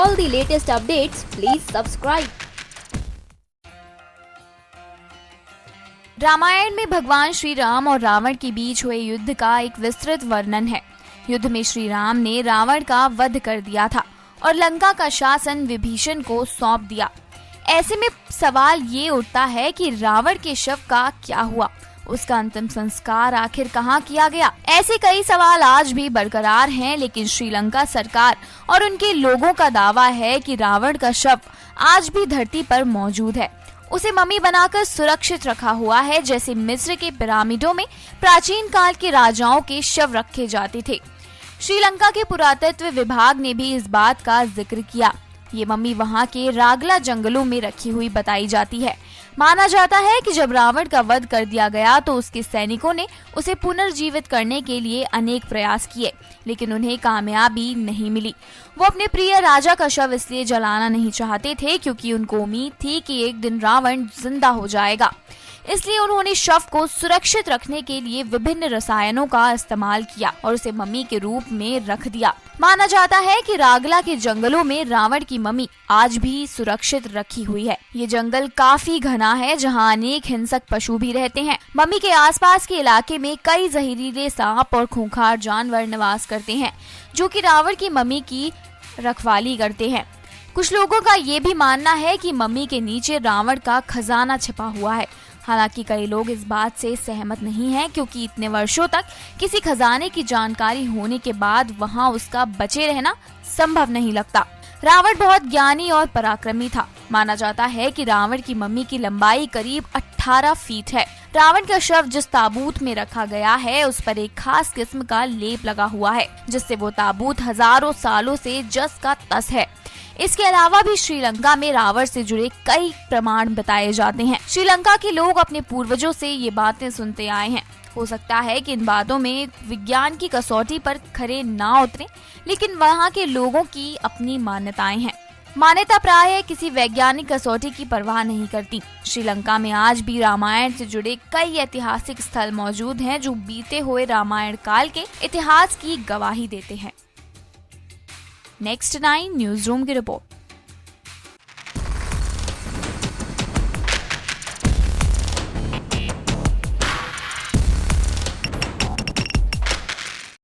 all the latest updates, please subscribe. Ramayan में भगवान श्री राम और रावण के बीच हुए युद्ध का एक विस्तृत वर्णन है। युद्ध में श्री राम ने रावण का वध कर दिया था और लंका का शासन विभीषण को सौंप दिया। ऐसे में सवाल ये उठता है कि रावण के शव का क्या हुआ, उसका अंतिम संस्कार आखिर कहाँ किया गया। ऐसे कई सवाल आज भी बरकरार हैं, लेकिन श्रीलंका सरकार और उनके लोगों का दावा है कि रावण का शव आज भी धरती पर मौजूद है। उसे मम्मी बनाकर सुरक्षित रखा हुआ है, जैसे मिस्र के पिरामिडों में प्राचीन काल के राजाओं के शव रखे जाते थे। श्रीलंका के पुरातत्व विभाग ने भी इस बात का जिक्र किया। ये मम्मी वहाँ के रागला जंगलों में रखी हुई बताई जाती है। माना जाता है कि जब रावण का वध कर दिया गया तो उसके सैनिकों ने उसे पुनर्जीवित करने के लिए अनेक प्रयास किए, लेकिन उन्हें कामयाबी नहीं मिली। वो अपने प्रिय राजा का शव इसलिए जलाना नहीं चाहते थे क्योंकि उनको उम्मीद थी कि एक दिन रावण जिंदा हो जाएगा। इसलिए उन्होंने शव को सुरक्षित रखने के लिए विभिन्न रसायनों का इस्तेमाल किया और उसे मम्मी के रूप में रख दिया। माना जाता है कि रागला के जंगलों में रावण की मम्मी आज भी सुरक्षित रखी हुई है। ये जंगल काफी घना है, जहाँ अनेक हिंसक पशु भी रहते हैं। मम्मी के आसपास के इलाके में कई जहरीले सांप और खूंखार जानवर निवास करते हैं, जो कि रावण की मम्मी की रखवाली करते हैं। कुछ लोगों का ये भी मानना है कि मम्मी के नीचे रावण का खजाना छिपा हुआ है। हालांकि कई लोग इस बात से सहमत नहीं हैं, क्योंकि इतने वर्षों तक किसी खजाने की जानकारी होने के बाद वहां उसका बचे रहना संभव नहीं लगता। रावण बहुत ज्ञानी और पराक्रमी था। माना जाता है कि रावण की मम्मी की लंबाई करीब 18 फीट है। रावण का शव जिस ताबूत में रखा गया है, उस पर एक खास किस्म का लेप लगा हुआ है, जिससे वो ताबूत हजारों सालों से जस का तस है। इसके अलावा भी श्रीलंका में रावण से जुड़े कई प्रमाण बताए जाते हैं। श्रीलंका के लोग अपने पूर्वजों से ये बातें सुनते आए हैं। हो सकता है कि इन बातों में विज्ञान की कसौटी पर खरे ना उतरे, लेकिन वहाँ के लोगों की अपनी मान्यताएं हैं। मान्यता प्राय किसी वैज्ञानिक कसौटी की परवाह नहीं करती। श्रीलंका में आज भी रामायण से जुड़े कई ऐतिहासिक स्थल मौजूद हैं, जो बीते हुए रामायण काल के इतिहास की गवाही देते हैं। नेक्स्ट 9 न्यूज रूम की रिपोर्ट।